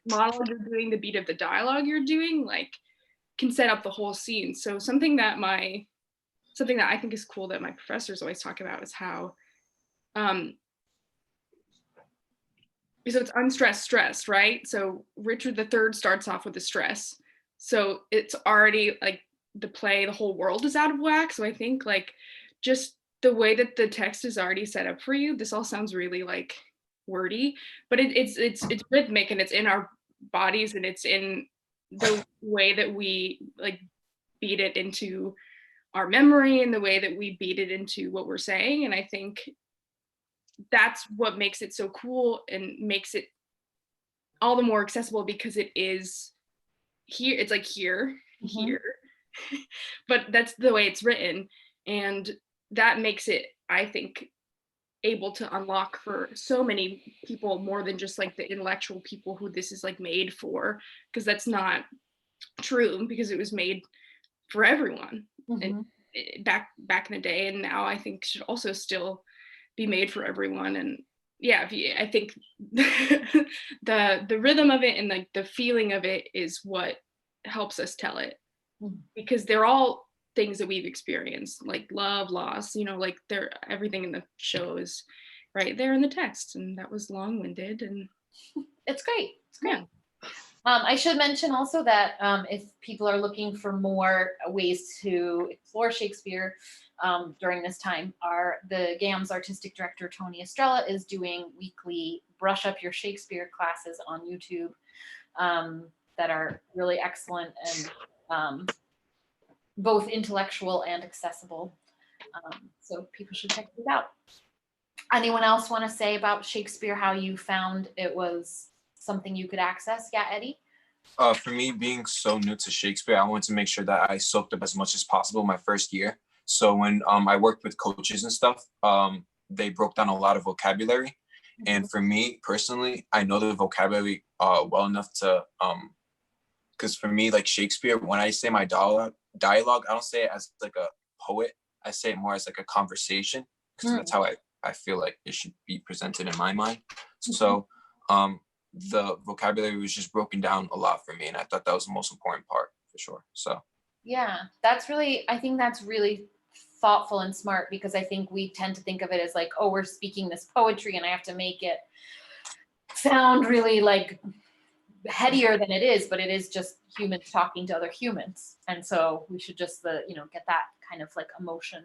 monologue you're doing, the beat of the dialogue you're doing, like, can set up the whole scene. So something that I think is cool that my professors always talk about is how so it's unstressed stress, right? So Richard III starts off with a stress. So it's already like the whole world is out of whack. So I think like just the way that the text is already set up for you, this all sounds really like wordy, but it's rhythmic, and it's in our bodies, and it's in the way that we like beat it into our memory, and the way that we beat it into what we're saying. And I think that's what makes it so cool and makes it all the more accessible, because it is here, it's like here, but that's the way it's written, and that makes it, I think, able to unlock for so many people, more than just like the intellectual people who this is like made for, because that's not true, because it was made for everyone and back in the day, and now I think should also still be made for everyone. And yeah, I think the rhythm of it and like the feeling of it is what helps us tell it, because they're all things that we've experienced, like love, loss, like everything in the show is right there in the text, and that was long-winded, and it's great. It's great. Yeah. I should mention also that if people are looking for more ways to explore Shakespeare during this time, the Gamm's artistic director, Tony Estrella, is doing weekly Brush Up Your Shakespeare classes on YouTube that are really excellent and both intellectual and accessible. So people should check this out. Anyone else want to say about Shakespeare, how you found it was something you could access? Yeah, Eddie? For me, being so new to Shakespeare, I wanted to make sure that I soaked up as much as possible my first year. So when I worked with coaches and stuff, they broke down a lot of vocabulary. And for me personally, I know the vocabulary well enough to, because for me, like Shakespeare, when I say my dialogue, I don't say it as like a poet. I say it more as like a conversation, because that's how I feel like it should be presented in my mind. So the vocabulary was just broken down a lot for me, and I thought that was the most important part for sure. So yeah, I think that's really thoughtful and smart, because I think we tend to think of it as like, oh, we're speaking this poetry and I have to make it sound really like headier than it is, but it is just humans talking to other humans. And so we should just get that kind of like emotion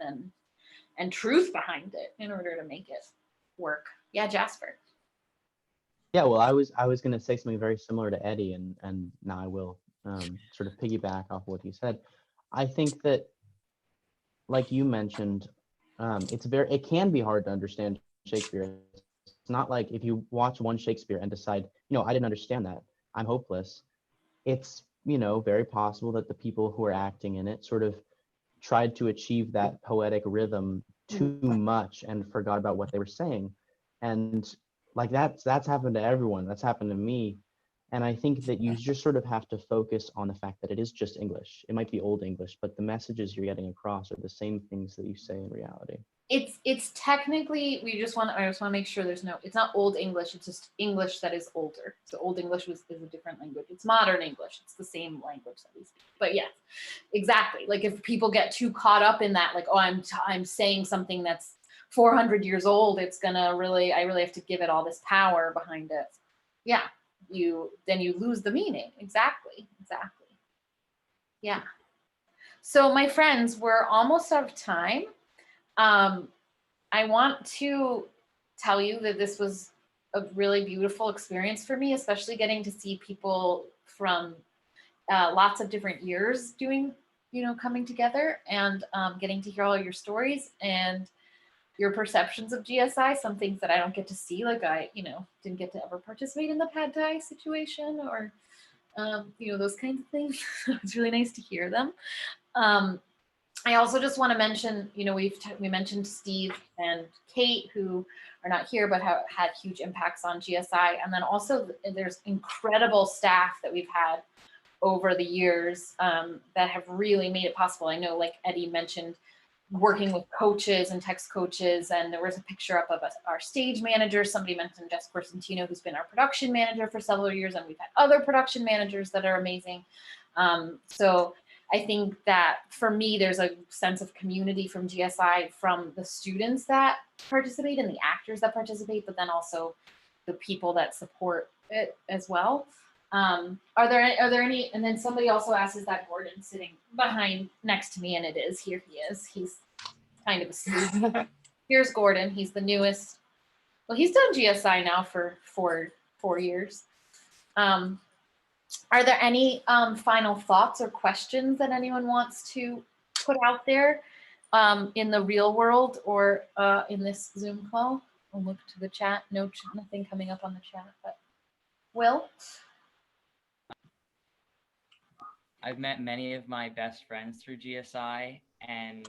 and truth behind it in order to make it work. Yeah, Jasper. Yeah, well, I was going to say something very similar to Eddie, and now I will sort of piggyback off what you said. I think that, like you mentioned, it can be hard to understand Shakespeare. It's not like if you watch one Shakespeare and decide, I didn't understand that, I'm hopeless. It's, very possible that the people who are acting in it sort of tried to achieve that poetic rhythm too much and forgot about what they were saying. And like that's happened to everyone. That's happened to me. And I think that you just sort of have to focus on the fact that it is just English. It might be old English, but the messages you're getting across are the same things that you say in reality. It's technically, I just want to make sure it's not old English, it's just English that is older. So old English is a different language. It's modern English. It's the same language that we speak. But yes, exactly. Like if people get too caught up in that, like, oh, I'm saying something that's 400 years old, I really have to give it all this power behind it. Yeah, then you lose the meaning. Exactly. Yeah. So my friends, we're almost out of time. I want to tell you that this was a really beautiful experience for me, especially getting to see people from lots of different years coming together and getting to hear all your stories and your perceptions of GSI, some things that I don't get to see, like I, didn't get to ever participate in the pad thai situation or, those kinds of things. It's really nice to hear them. I also just want to mention, we mentioned Steve and Kate, who are not here, but have had huge impacts on GSI. And then also there's incredible staff that we've had over the years that have really made it possible. I know, like Eddie mentioned, working with coaches and text coaches, and there was a picture up of our stage manager. Somebody mentioned Jessica Santino, who's been our production manager for several years, and we've had other production managers that are amazing. So I think that for me, there's a sense of community from GSI, from the students that participate and the actors that participate, but then also the people that support it as well. Are there any, and then somebody also asked, is that Gordon sitting behind next to me? And it is, here he is. He's kind of asleep. Here's Gordon. He's the newest. Well, he's done GSI now for four years. Are there any final thoughts or questions that anyone wants to put out there in the real world or in this Zoom call? I'll look to the chat. Nothing coming up on the chat, but Will? I've met many of my best friends through GSI, and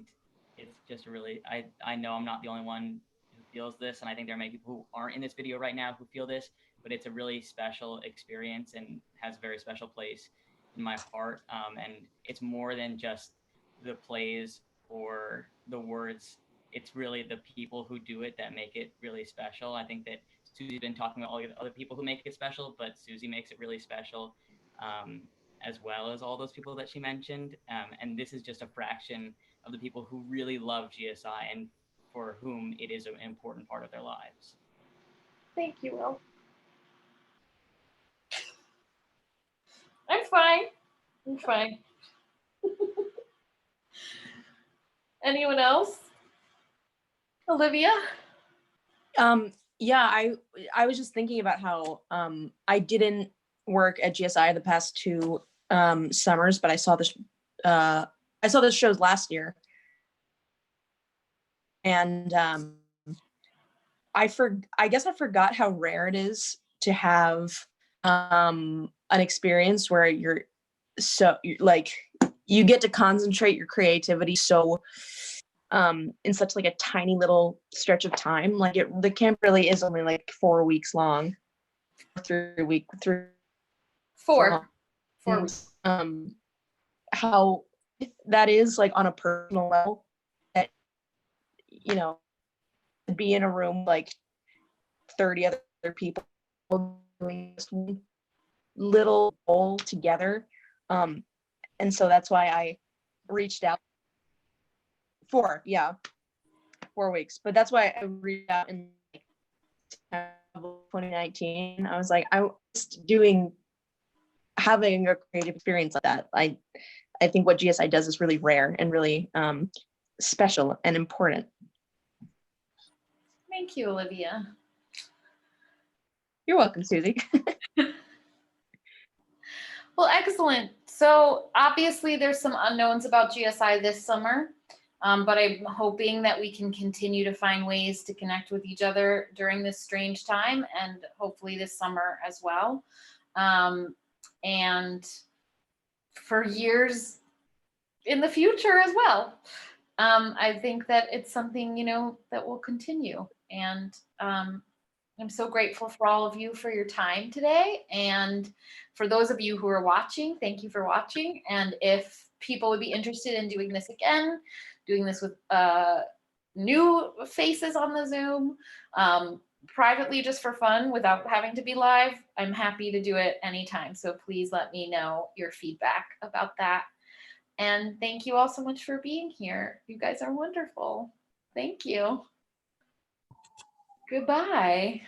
it's just really, I know I'm not the only one who feels this, and I think there are many people who aren't in this video right now who feel this, but it's a really special experience and has a very special place in my heart. And it's more than just the plays or the words. It's really the people who do it that make it really special. I think that Susie's been talking about all the other people who make it special, but Susie makes it really special, as well as all those people that she mentioned. And this is just a fraction of the people who really love GSI and for whom it is an important part of their lives. Thank you, Will. I'm fine. I'm fine. Anyone else? Olivia? Yeah, I was just thinking about how I didn't work at GSI the past 2 summers, but I saw those shows last year, and I guess I forgot how rare it is to have an experience where you get to concentrate your creativity so in such like a tiny little stretch of time. Like the camp really is only like 4 weeks long. 3 week through 4 weeks. How that is like on a personal level, that be in a room like 30 other people doing this one little goal together. And so that's why I reached out. 4 weeks, but that's why I reached out in 2019. I was like, I was having a creative experience like that. I think what GSI does is really rare and really special and important. Thank you, Olivia. You're welcome, Susie. Well, excellent. So obviously there's some unknowns about GSI this summer, but I'm hoping that we can continue to find ways to connect with each other during this strange time and hopefully this summer as well. And for years in the future as well. I think that it's something, that will continue. And I'm so grateful for all of you for your time today. And for those of you who are watching, thank you for watching. And if people would be interested in doing this again, doing this with new faces on the Zoom, privately just for fun without having to be live, I'm happy to do it anytime. So please let me know your feedback about that. And thank you all so much for being here. You guys are wonderful. Thank you. Goodbye.